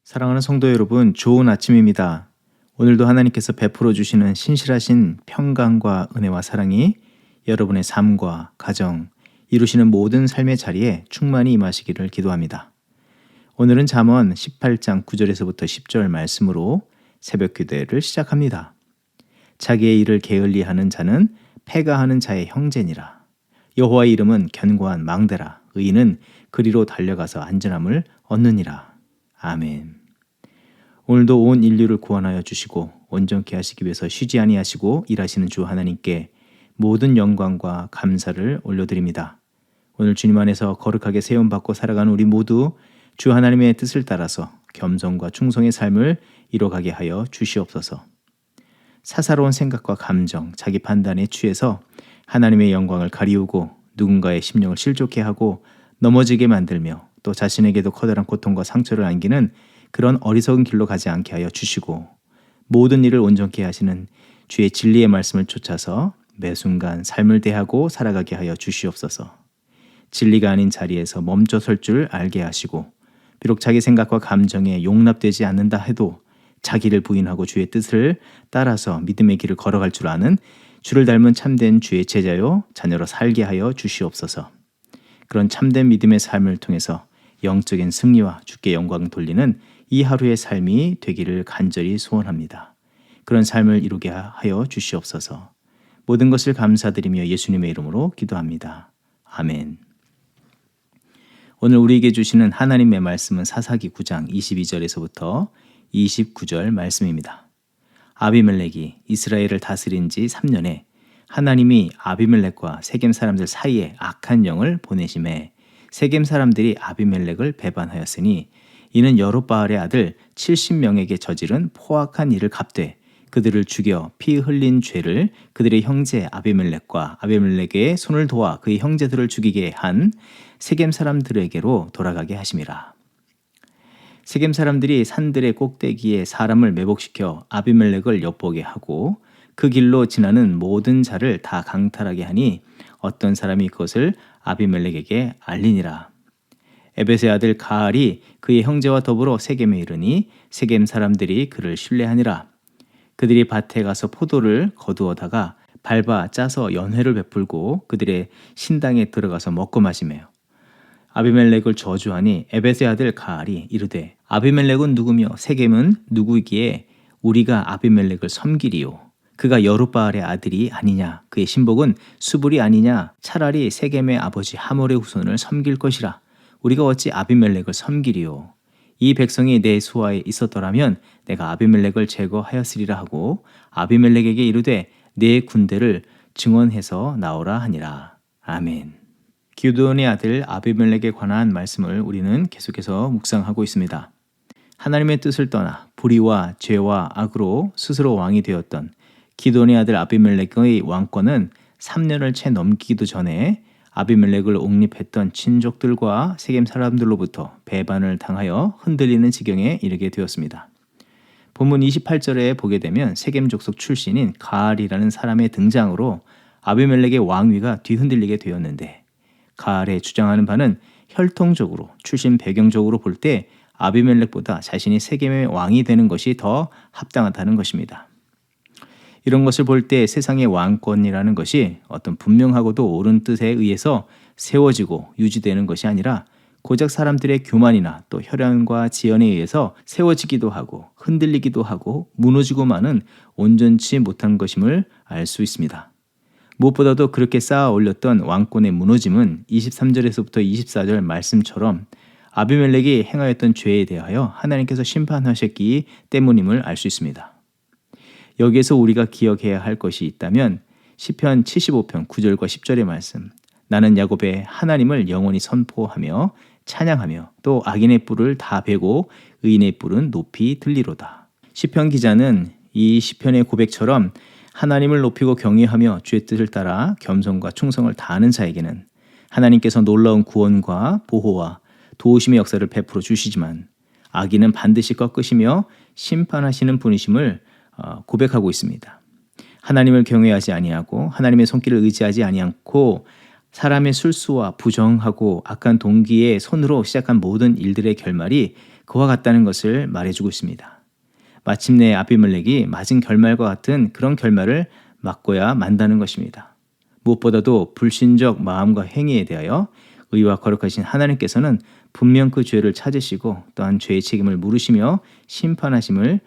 사랑하는 성도 여러분, 좋은 아침입니다. 오늘도 하나님께서 베풀어 주시는 신실하신 평강과 은혜와 사랑이 여러분의 삶과 가정, 이루시는 모든 삶의 자리에 충만히 임하시기를 기도합니다. 오늘은 잠언 18장 9절에서부터 10절 말씀으로 새벽 기도회를 시작합니다. 자기의 일을 게을리하는 자는 패가하는 자의 형제니라. 여호와의 이름은 견고한 망대라. 의인은 그리로 달려가서 안전함을 얻느니라. 아멘. 오늘도 온 인류를 구원하여 주시고 온전케 하시기 위해서 쉬지 아니하시고 일하시는 주 하나님께 모든 영광과 감사를 올려드립니다. 오늘 주님 안에서 거룩하게 세움받고 살아가는 우리 모두 주 하나님의 뜻을 따라서 겸손과 충성의 삶을 이뤄가게 하여 주시옵소서. 사사로운 생각과 감정, 자기 판단에 취해서 하나님의 영광을 가리우고 누군가의 심령을 실족해 하고 넘어지게 만들며 또 자신에게도 커다란 고통과 상처를 안기는 그런 어리석은 길로 가지 않게 하여 주시고 모든 일을 온전케 하시는 주의 진리의 말씀을 쫓아서 매 순간 삶을 대하고 살아가게 하여 주시옵소서. 진리가 아닌 자리에서 멈춰 설 줄 알게 하시고 비록 자기 생각과 감정에 용납되지 않는다 해도 자기를 부인하고 주의 뜻을 따라서 믿음의 길을 걸어갈 줄 아는 주를 닮은 참된 주의 제자요 자녀로 살게 하여 주시옵소서. 그런 참된 믿음의 삶을 통해서 영적인 승리와 주께 영광 돌리는 이 하루의 삶이 되기를 간절히 소원합니다. 그런 삶을 이루게 하여 주시옵소서. 모든 것을 감사드리며 예수님의 이름으로 기도합니다. 아멘. 오늘 우리에게 주시는 하나님의 말씀은 사사기 9장 22절에서부터 29절 말씀입니다. 아비멜렉이 이스라엘을 다스린 지 3년에 하나님이 아비멜렉과 세겜 사람들 사이에 악한 영을 보내심에 세겜 사람들이 아비멜렉을 배반하였으니 이는 여롯바알의 아들 70명에게 저지른 포악한 일을 갚되 그들을 죽여 피 흘린 죄를 그들의 형제 아비멜렉과 아비멜렉의 손을 도와 그의 형제들을 죽이게 한 세겜 사람들에게로 돌아가게 하심이라. 세겜 사람들이 산들의 꼭대기에 사람을 매복시켜 아비멜렉을 엿보게 하고 그 길로 지나는 모든 자를 다 강탈하게 하니 어떤 사람이 그것을 아비멜렉에게 알리니라. 에벳의 아들 가알이 그의 형제와 더불어 세겜에 이르니 세겜 사람들이 그를 신뢰하니라. 그들이 밭에 가서 포도를 거두어다가 밟아 짜서 연회를 베풀고 그들의 신당에 들어가서 먹고 마시며 아비멜렉을 저주하니 에벳의 아들 가알이 이르되 아비멜렉은 누구며 세겜은 누구이기에 우리가 아비멜렉을 섬기리요. 그가 여룻바알의 아들이 아니냐. 그의 신복은 수불이 아니냐. 차라리 세겜의 아버지 하몰의 후손을 섬길 것이라. 우리가 어찌 아비멜렉을 섬기리요. 이 백성이 내 수하에 있었더라면 내가 아비멜렉을 제거하였으리라 하고 아비멜렉에게 이르되 내 군대를 증언해서 나오라 하니라. 아멘. 기드온의 아들 아비멜렉에 관한 말씀을 우리는 계속해서 묵상하고 있습니다. 하나님의 뜻을 떠나 불의와 죄와 악으로 스스로 왕이 되었던 기드온의 아들 아비멜렉의 왕권은 3년을 채 넘기기도 전에 아비멜렉을 옹립했던 친족들과 세겜 사람들로부터 배반을 당하여 흔들리는 지경에 이르게 되었습니다. 본문 28절에 보게 되면 세겜 족속 출신인 가알이라는 사람의 등장으로 아비멜렉의 왕위가 뒤흔들리게 되었는데 가알의 주장하는 바는 혈통적으로 출신 배경적으로 볼 때 아비멜렉보다 자신이 세겜의 왕이 되는 것이 더 합당하다는 것입니다. 이런 것을 볼 때 세상의 왕권이라는 것이 어떤 분명하고도 옳은 뜻에 의해서 세워지고 유지되는 것이 아니라 고작 사람들의 교만이나 또 혈연과 지연에 의해서 세워지기도 하고 흔들리기도 하고 무너지고 마는 온전치 못한 것임을 알 수 있습니다. 무엇보다도 그렇게 쌓아 올렸던 왕권의 무너짐은 23절에서부터 24절 말씀처럼 아비멜렉이 행하였던 죄에 대하여 하나님께서 심판하셨기 때문임을 알 수 있습니다. 여기에서 우리가 기억해야 할 것이 있다면 시편 75편 9절과 10절의 말씀, 나는 야곱의 하나님을 영원히 선포하며 찬양하며 또 악인의 뿔을 다 베고 의인의 뿔은 높이 들리로다. 시편 기자는 이 시편의 고백처럼 하나님을 높이고 경외하며 주의 뜻을 따라 겸손과 충성을 다하는 자에게는 하나님께서 놀라운 구원과 보호와 도우심의 역사를 베풀어 주시지만 악인은 반드시 꺾으시며 심판하시는 분이심을 고백하고 있습니다. 하나님을 경외하지 아니하고 하나님의 손길을 의지하지 아니하고 사람의 술수와 부정하고 악한 동기의 손으로 시작한 모든 일들의 결말이 그와 같다는 것을 말해주고 있습니다. 마침내 아비멜렉이 맞은 결말과 같은 그런 결말을 맞고야 만다는 것입니다. 무엇보다도 불신적 마음과 행위에 대하여 의와 거룩하신 하나님께서는 분명 그 죄를 찾으시고 또한 죄의 책임을 물으시며 심판하심을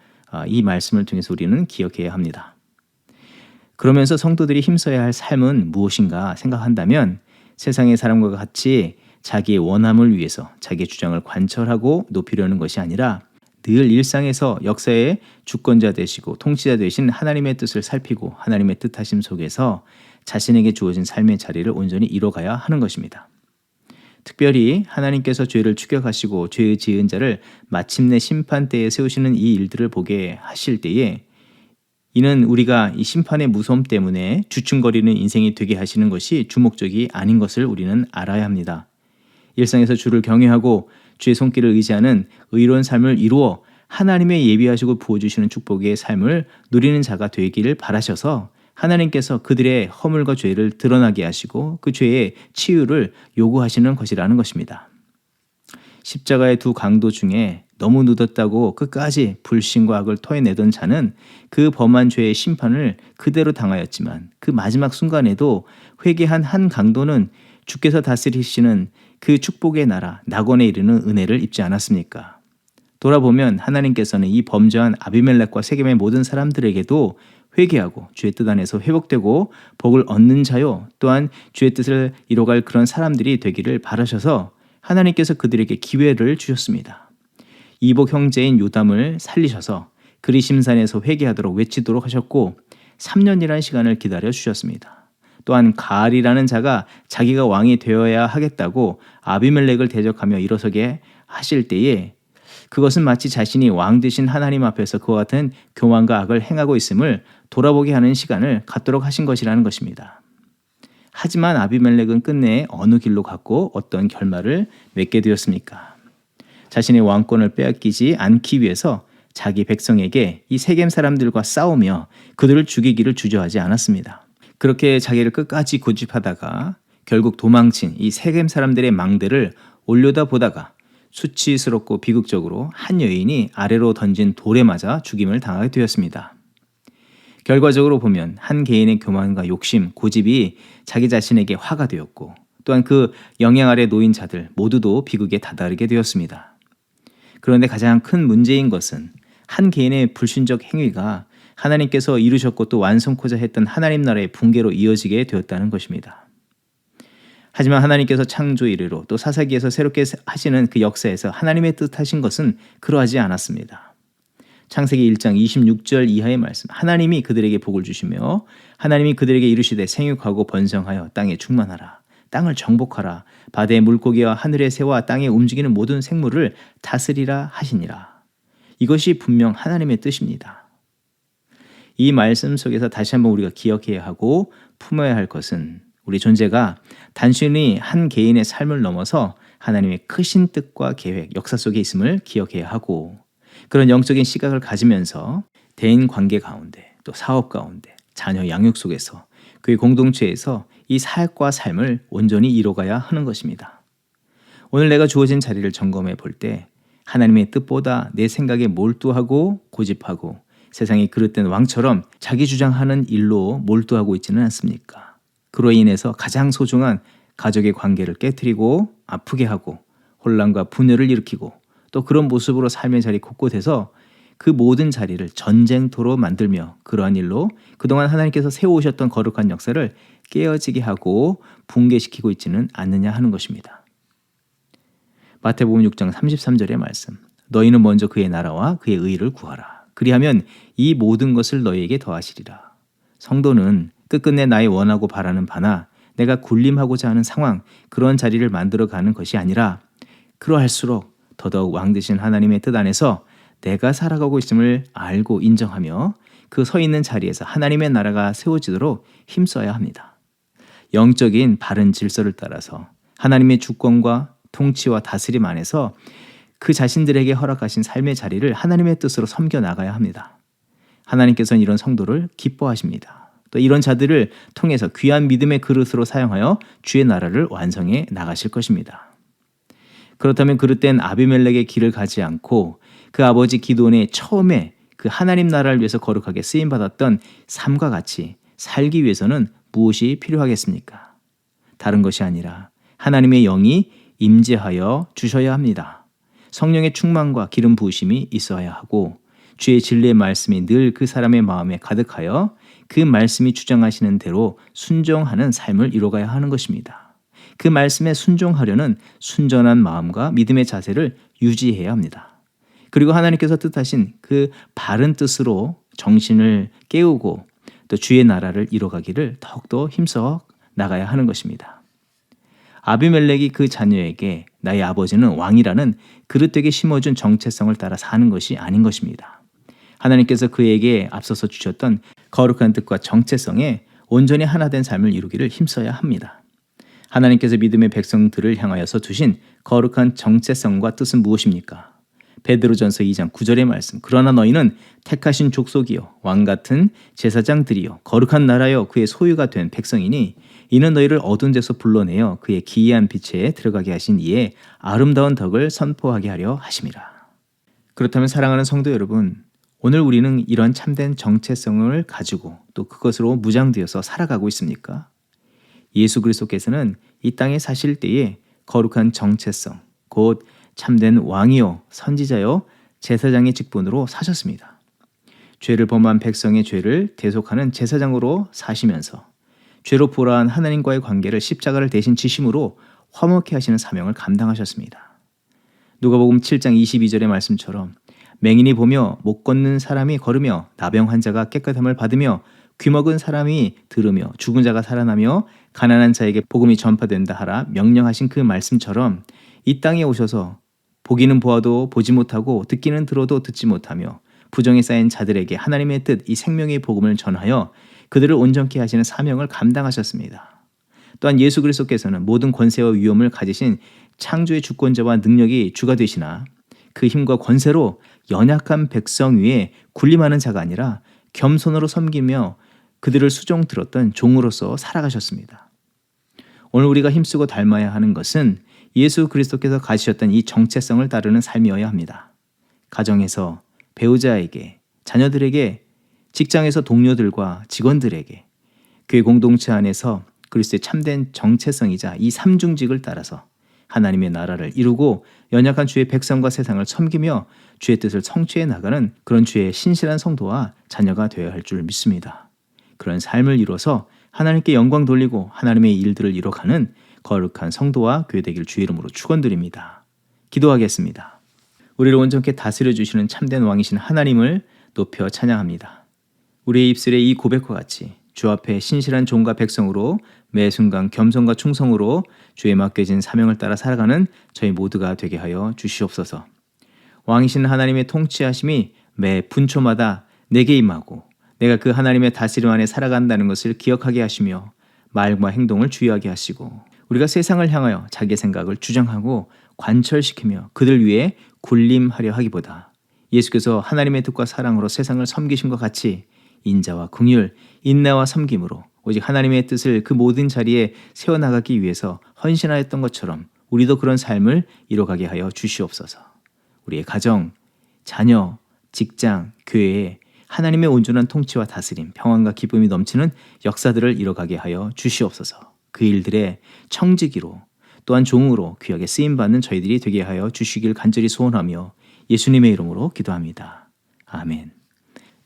이 말씀을 통해서 우리는 기억해야 합니다. 그러면서 성도들이 힘써야 할 삶은 무엇인가 생각한다면 세상의 사람과 같이 자기의 원함을 위해서 자기의 주장을 관철하고 높이려는 것이 아니라 늘 일상에서 역사의 주권자 되시고 통치자 되신 하나님의 뜻을 살피고 하나님의 뜻하심 속에서 자신에게 주어진 삶의 자리를 온전히 이뤄가야 하는 것입니다. 특별히 하나님께서 죄를 추격하시고 죄의 지은 자를 마침내 심판대에 세우시는 이 일들을 보게 하실 때에 이는 우리가 이 심판의 무서움 때문에 주춤거리는 인생이 되게 하시는 것이 주목적이 아닌 것을 우리는 알아야 합니다. 일상에서 주를 경외하고 주의 손길을 의지하는 의로운 삶을 이루어 하나님의 예비하시고 부어주시는 축복의 삶을 누리는 자가 되기를 바라셔서 하나님께서 그들의 허물과 죄를 드러나게 하시고 그 죄의 치유를 요구하시는 것이라는 것입니다. 십자가의 두 강도 중에 너무 늦었다고 끝까지 불신과 악을 토해내던 자는 그 범한 죄의 심판을 그대로 당하였지만 그 마지막 순간에도 회개한 한 강도는 주께서 다스리시는 그 축복의 나라 낙원에 이르는 은혜를 입지 않았습니까? 돌아보면 하나님께서는 이 범죄한 아비멜렉과 세겜의 모든 사람들에게도 회개하고 주의 뜻 안에서 회복되고 복을 얻는 자요 또한 주의 뜻을 이뤄갈 그런 사람들이 되기를 바라셔서 하나님께서 그들에게 기회를 주셨습니다. 이복 형제인 요담을 살리셔서 그리심산에서 회개하도록 외치도록 하셨고 3년이라는 시간을 기다려 주셨습니다. 또한 가알이라는 자가 자기가 왕이 되어야 하겠다고 아비멜렉을 대적하며 일어서게 하실 때에 그것은 마치 자신이 왕 되신 하나님 앞에서 그와 같은 교만과 악을 행하고 있음을 돌아보게 하는 시간을 갖도록 하신 것이라는 것입니다. 하지만 아비멜렉은 끝내 어느 길로 갔고 어떤 결말을 맺게 되었습니까? 자신의 왕권을 빼앗기지 않기 위해서 자기 백성에게 이 세겜 사람들과 싸우며 그들을 죽이기를 주저하지 않았습니다. 그렇게 자기를 끝까지 고집하다가 결국 도망친 이 세겜 사람들의 망대를 올려다 보다가 수치스럽고 비극적으로 한 여인이 아래로 던진 돌에 맞아 죽임을 당하게 되었습니다. 결과적으로 보면 한 개인의 교만과 욕심, 고집이 자기 자신에게 화가 되었고 또한 그 영향 아래 놓인 자들 모두도 비극에 다다르게 되었습니다. 그런데 가장 큰 문제인 것은 한 개인의 불신적 행위가 하나님께서 이루셨고 또 완성코자 했던 하나님 나라의 붕괴로 이어지게 되었다는 것입니다. 하지만 하나님께서 창조 이래로 또 사사기에서 새롭게 하시는 그 역사에서 하나님의 뜻하신 것은 그러하지 않았습니다. 창세기 1장 26절 이하의 말씀, 하나님이 그들에게 복을 주시며 하나님이 그들에게 이르시되 생육하고 번성하여 땅에 충만하라. 땅을 정복하라. 바다의 물고기와 하늘의 새와 땅에 움직이는 모든 생물을 다스리라 하시니라. 이것이 분명 하나님의 뜻입니다. 이 말씀 속에서 다시 한번 우리가 기억해야 하고 품어야 할 것은 우리 존재가 단순히 한 개인의 삶을 넘어서 하나님의 크신 뜻과 계획, 역사 속에 있음을 기억해야 하고 그런 영적인 시각을 가지면서 대인 관계 가운데 또 사업 가운데 자녀 양육 속에서 그의 공동체에서 이 사역과 삶을 온전히 이뤄가야 하는 것입니다. 오늘 내가 주어진 자리를 점검해 볼 때 하나님의 뜻보다 내 생각에 몰두하고 고집하고 세상이 그릇된 왕처럼 자기 주장하는 일로 몰두하고 있지는 않습니까? 그로 인해서 가장 소중한 가족의 관계를 깨트리고 아프게 하고 혼란과 분열을 일으키고 또 그런 모습으로 삶의 자리 곳곳에서 그 모든 자리를 전쟁터로 만들며 그러한 일로 그동안 하나님께서 세워오셨던 거룩한 역사를 깨어지게 하고 붕괴시키고 있지는 않느냐 하는 것입니다. 마태복음 6장 33절의 말씀, 너희는 먼저 그의 나라와 그의 의를 구하라. 그리하면 이 모든 것을 너희에게 더하시리라. 성도는 끝끝내 나의 원하고 바라는 바나 내가 군림하고자 하는 상황, 그런 자리를 만들어가는 것이 아니라 그러할수록 더더욱 왕 되신 하나님의 뜻 안에서 내가 살아가고 있음을 알고 인정하며 그 서 있는 자리에서 하나님의 나라가 세워지도록 힘써야 합니다. 영적인 바른 질서를 따라서 하나님의 주권과 통치와 다스림 안에서 그 자신들에게 허락하신 삶의 자리를 하나님의 뜻으로 섬겨나가야 합니다. 하나님께서는 이런 성도를 기뻐하십니다. 또 이런 자들을 통해서 귀한 믿음의 그릇으로 사용하여 주의 나라를 완성해 나가실 것입니다. 그렇다면 그릇된 아비멜렉의 길을 가지 않고 그 아버지 기드온의 처음에 그 하나님 나라를 위해서 거룩하게 쓰임받았던 삶과 같이 살기 위해서는 무엇이 필요하겠습니까? 다른 것이 아니라 하나님의 영이 임재하여 주셔야 합니다. 성령의 충만과 기름 부으심이 있어야 하고 주의 진리의 말씀이 늘 그 사람의 마음에 가득하여 그 말씀이 주장하시는 대로 순종하는 삶을 이뤄가야 하는 것입니다. 그 말씀에 순종하려는 순전한 마음과 믿음의 자세를 유지해야 합니다. 그리고 하나님께서 뜻하신 그 바른 뜻으로 정신을 깨우고 또 주의 나라를 이뤄가기를 더욱더 힘써 나가야 하는 것입니다. 아비멜렉이 그 자녀에게 나의 아버지는 왕이라는 그릇되게 심어준 정체성을 따라 사는 것이 아닌 것입니다. 하나님께서 그에게 앞서서 주셨던 거룩한 뜻과 정체성에 온전히 하나 된 삶을 이루기를 힘써야 합니다. 하나님께서 믿음의 백성들을 향하여서 두신 거룩한 정체성과 뜻은 무엇입니까? 베드로전서 2장 9절의 말씀. 그러나 너희는 택하신 족속이요 왕 같은 제사장들이요 거룩한 나라요 그의 소유가 된 백성이니 이는 너희를 어두운 데서 불러내어 그의 기이한 빛에 들어가게 하신 이의 아름다운 덕을 선포하게 하려 하심이라. 그렇다면 사랑하는 성도 여러분, 오늘 우리는 이런 참된 정체성을 가지고 또 그것으로 무장되어서 살아가고 있습니까? 예수 그리스도께서는 이 땅에 사실 때에 거룩한 정체성, 곧 참된 왕이요 선지자요 제사장의 직분으로 사셨습니다. 죄를 범한 백성의 죄를 대속하는 제사장으로 사시면서 죄로 불화한 하나님과의 관계를 십자가를 대신 지심으로 화목케 하시는 사명을 감당하셨습니다. 누가복음 7장 22절의 말씀처럼 맹인이 보며 못 걷는 사람이 걸으며 나병 환자가 깨끗함을 받으며 귀먹은 사람이 들으며 죽은 자가 살아나며 가난한 자에게 복음이 전파된다 하라 명령하신 그 말씀처럼 이 땅에 오셔서 보기는 보아도 보지 못하고 듣기는 들어도 듣지 못하며 부정에 쌓인 자들에게 하나님의 뜻, 이 생명의 복음을 전하여 그들을 온전케 하시는 사명을 감당하셨습니다. 또한 예수 그리스도께서는 모든 권세와 위엄을 가지신 창조의 주권자와 능력이 주가 되시나 그 힘과 권세로 연약한 백성 위에 군림하는 자가 아니라 겸손으로 섬기며 그들을 수종 들었던 종으로서 살아가셨습니다. 오늘 우리가 힘쓰고 닮아야 하는 것은 예수 그리스도께서 가지셨던 이 정체성을 따르는 삶이어야 합니다. 가정에서 배우자에게, 자녀들에게, 직장에서 동료들과 직원들에게, 교회 공동체 안에서 그리스도의 참된 정체성이자 이 삼중직을 따라서 하나님의 나라를 이루고 연약한 주의 백성과 세상을 섬기며 주의 뜻을 성취해 나가는 그런 주의 신실한 성도와 자녀가 되어야 할 줄 믿습니다. 그런 삶을 이뤄서 하나님께 영광 돌리고 하나님의 일들을 이뤄가는 거룩한 성도와 교회 되길 주의 이름으로 축원드립니다. 기도하겠습니다. 우리를 온전케 다스려 주시는 참된 왕이신 하나님을 높여 찬양합니다. 우리의 입술에 이 고백과 같이 주 앞에 신실한 종과 백성으로 매 순간 겸손과 충성으로 주의 맡겨진 사명을 따라 살아가는 저희 모두가 되게 하여 주시옵소서. 왕이신 하나님의 통치하심이 매 분초마다 내게 임하고 내가 그 하나님의 다스림 안에 살아간다는 것을 기억하게 하시며 말과 행동을 주의하게 하시고 우리가 세상을 향하여 자기의 생각을 주장하고 관철시키며 그들 위해 군림하려 하기보다 예수께서 하나님의 뜻과 사랑으로 세상을 섬기신 것 같이 인자와 긍휼, 인내와 섬김으로 오직 하나님의 뜻을 그 모든 자리에 세워나가기 위해서 헌신하였던 것처럼 우리도 그런 삶을 이뤄가게 하여 주시옵소서. 우리의 가정, 자녀, 직장, 교회에 하나님의 온전한 통치와 다스림, 평안과 기쁨이 넘치는 역사들을 이뤄가게 하여 주시옵소서. 그 일들의 청지기로 또한 종으로 귀하게 쓰임받는 저희들이 되게 하여 주시길 간절히 소원하며 예수님의 이름으로 기도합니다. 아멘.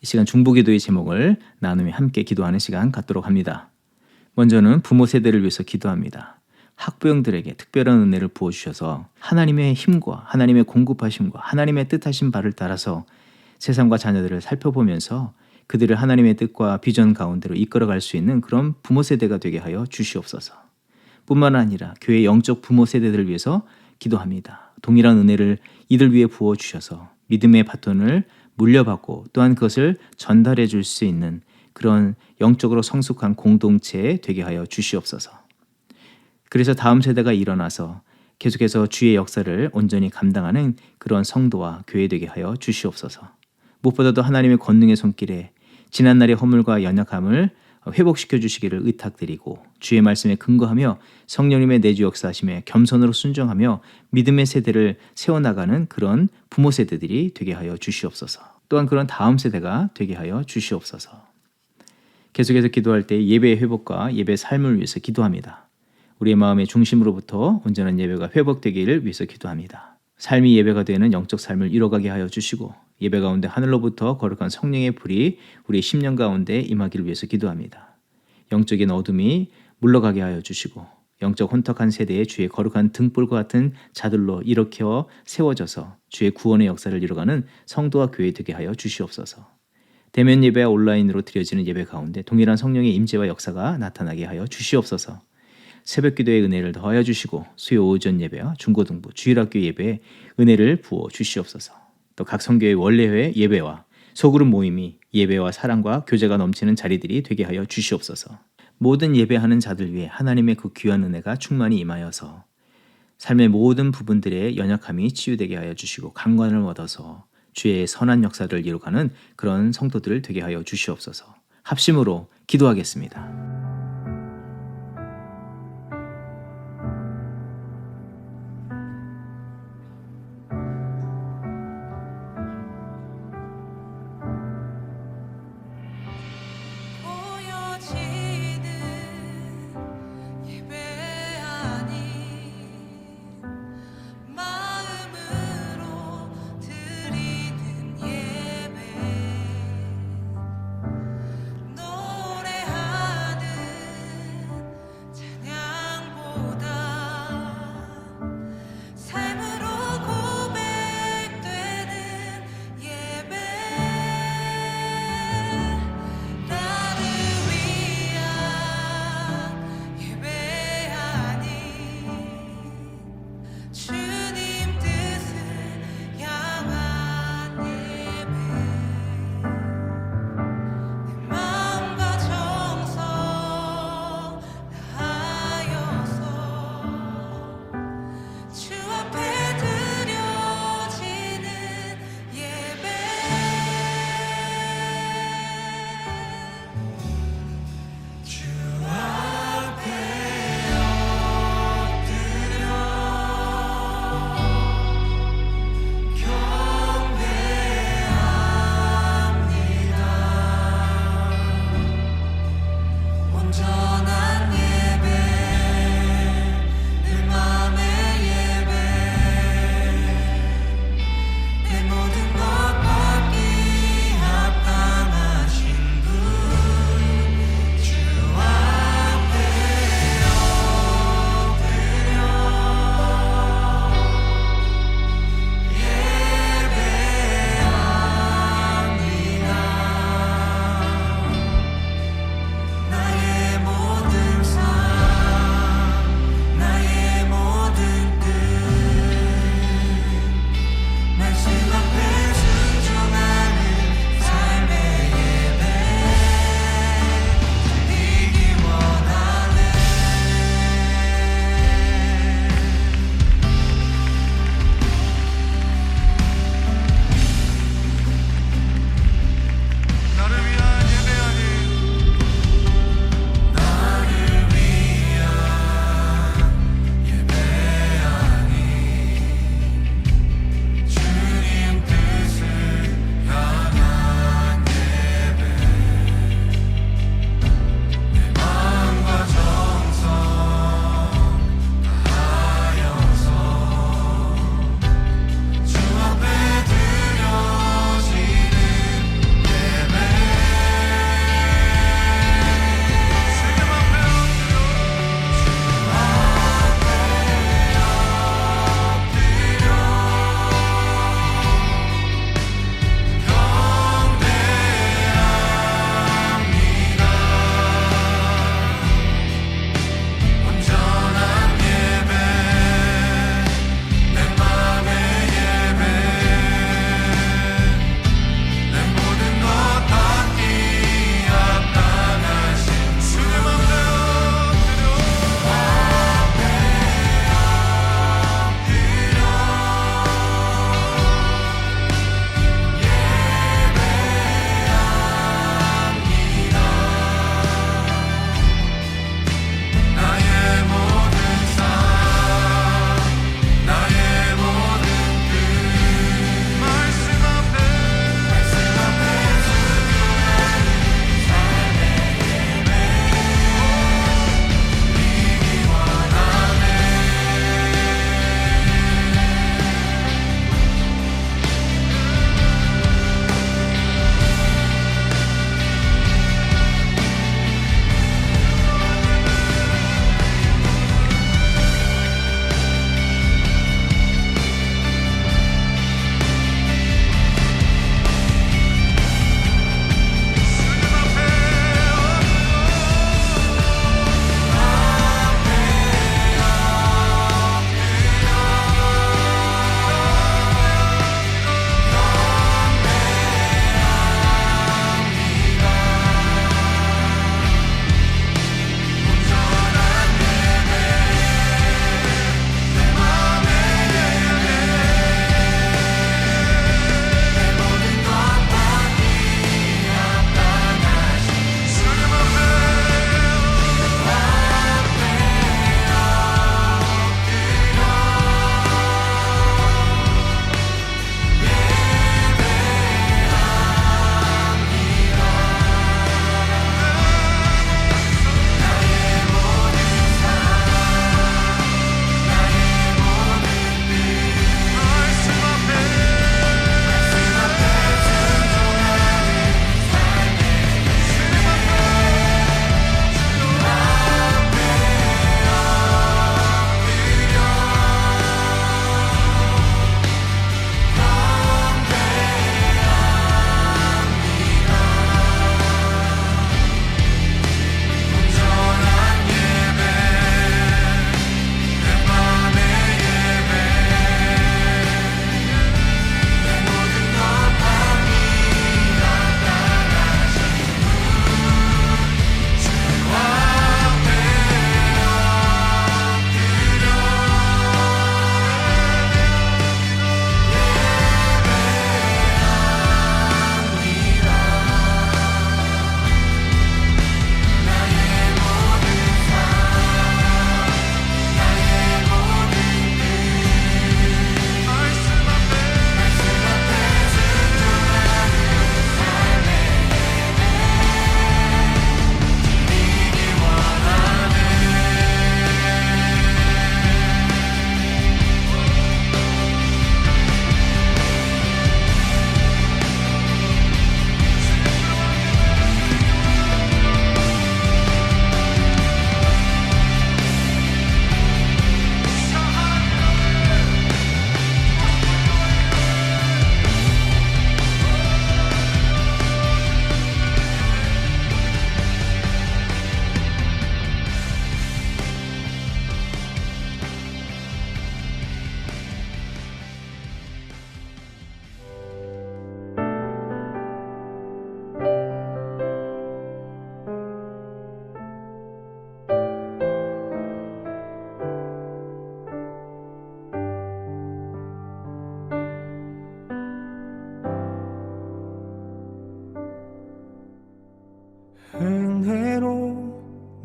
이 시간 중보기도의 제목을 나누며 함께 기도하는 시간 갖도록 합니다. 먼저는 부모 세대를 위해서 기도합니다. 학부형들에게 특별한 은혜를 부어주셔서 하나님의 힘과 하나님의 공급하심과 하나님의 뜻하신 바를 따라서 세상과 자녀들을 살펴보면서 그들을 하나님의 뜻과 비전 가운데로 이끌어갈 수 있는 그런 부모 세대가 되게 하여 주시옵소서. 뿐만 아니라 교회 영적 부모 세대들을 위해서 기도합니다. 동일한 은혜를 이들 위해 부어주셔서 믿음의 바톤을 물려받고 또한 그것을 전달해 줄 수 있는 그런 영적으로 성숙한 공동체 되게 하여 주시옵소서. 그래서 다음 세대가 일어나서 계속해서 주의 역사를 온전히 감당하는 그런 성도와 교회 되게 하여 주시옵소서. 무엇보다도 하나님의 권능의 손길에 지난날의 허물과 연약함을 회복시켜 주시기를 의탁드리고 주의 말씀에 근거하며 성령님의 내주 역사하심에 겸손으로 순종하며 믿음의 세대를 세워나가는 그런 부모 세대들이 되게 하여 주시옵소서. 또한 그런 다음 세대가 되게 하여 주시옵소서. 계속해서 기도할 때 예배의 회복과 예배 삶을 위해서 기도합니다. 우리의 마음의 중심으로부터 온전한 예배가 회복되기를 위해서 기도합니다. 삶이 예배가 되는 영적 삶을 이뤄가게 하여 주시고 예배 가운데 하늘로부터 거룩한 성령의 불이 우리의 심령 가운데 임하기를 위해서 기도합니다. 영적인 어둠이 물러가게 하여 주시고 영적 혼탁한 세대에 주의 거룩한 등불과 같은 자들로 일으켜 세워져서 주의 구원의 역사를 이뤄가는 성도와 교회 되게 하여 주시옵소서. 대면 예배와 온라인으로 드려지는 예배 가운데 동일한 성령의 임재와 역사가 나타나게 하여 주시옵소서. 새벽 기도의 은혜를 더하여 주시고 수요 오전 예배와 중고등부 주일학교 예배에 은혜를 부어 주시옵소서. 또 각 성교의 원래회 예배와 소그룹 모임이 예배와 사랑과 교제가 넘치는 자리들이 되게 하여 주시옵소서. 모든 예배하는 자들 위해 하나님의 그 귀한 은혜가 충만히 임하여서 삶의 모든 부분들의 연약함이 치유되게 하여 주시고 강건을 얻어서 주의 선한 역사를 이루가는 그런 성도들 되게 하여 주시옵소서. 합심으로 기도하겠습니다. 보여지는 예배 아닌 마음으로 드리는 예배 노래하는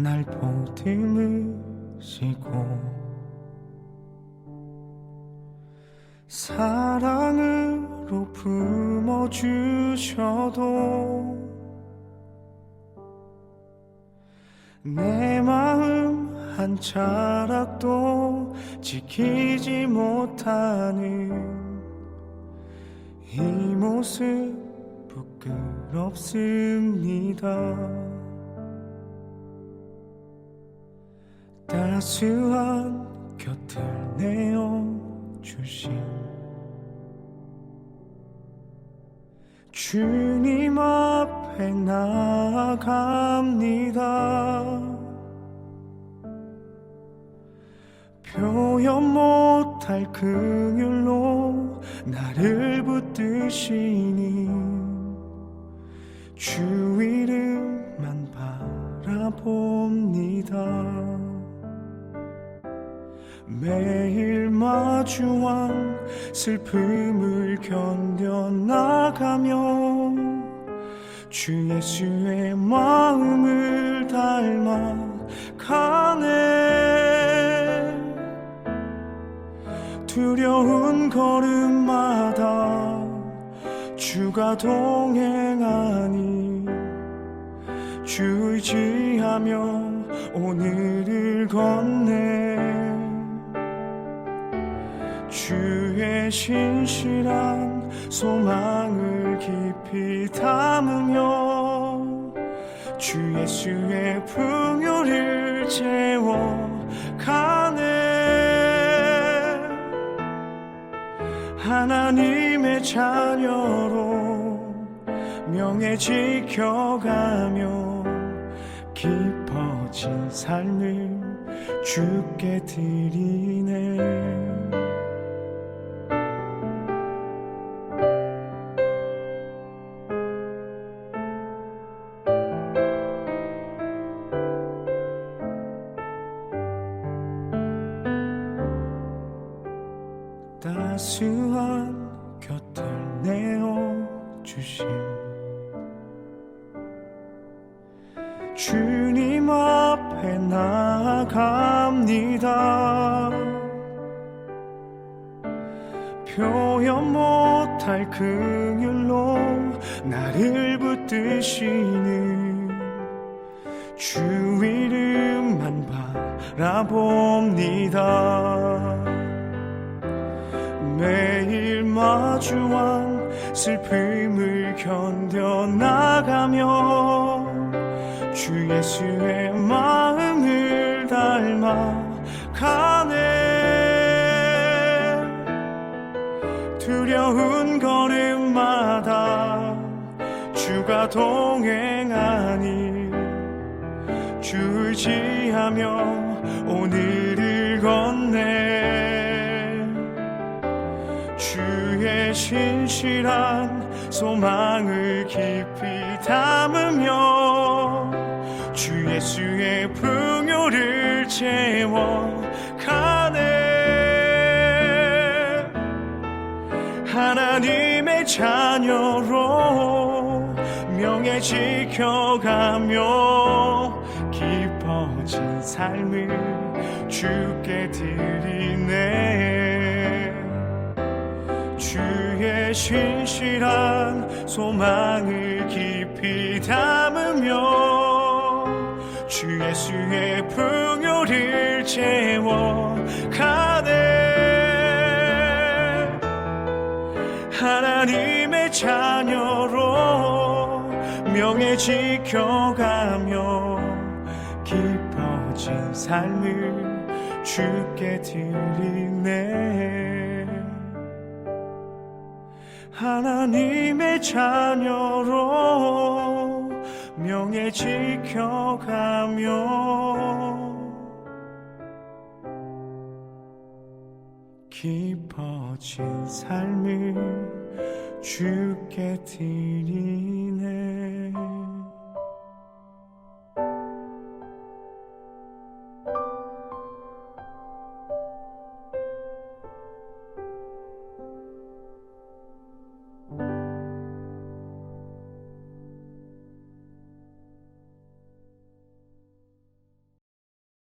날 보듬으시고 사랑으로 품어주셔도 내 마음 한 자락도 지키지 못하는 이 모습 부끄럽습니다. 따스한 곁을 내어주신 주님 앞에 나아갑니다. 표현 못할 긍휼로 나를 붙드시니 주 이름만 바라봅니다. 매일 마주한 슬픔을 견뎌나가며 주 예수의 마음을 닮아 가네. 두려운 걸음마다 주가 동행하니 주 의지하며 오늘을 걷네. 주의 신실한 소망을 깊이 담으며 주 예수의 풍요를 채워가네. 하나님의 자녀로 명예 지켜가며 깊어진 삶을 주께 드리네. 따스한 곁을 내어주신 주님 앞에 나아갑니다. 표현 못할 긍휼로 나를 붙드시는 주 이름만 바라봅니다. 매일 마주한 슬픔을 견뎌나가며 주 예수의 마음을 닮아 가네. 두려운 걸음마다 주가 동행하니 주 의지하며 오늘을 걷네. 주의 신실한 소망을 깊이 담으며 주 예수의 풍요를 채워가네. 하나님의 자녀로 명예 지켜가며 깊어진 삶을 주께 드리네. 주의 신실한 소망을 깊이 담으며 주 예수의 풍요를 채워가네. 하나님의 자녀로 명예 지켜가며 깊어진 삶을 주께 드리네. 하나님의 자녀로 명예 지켜가며 깊어진 삶을 주께 드리네.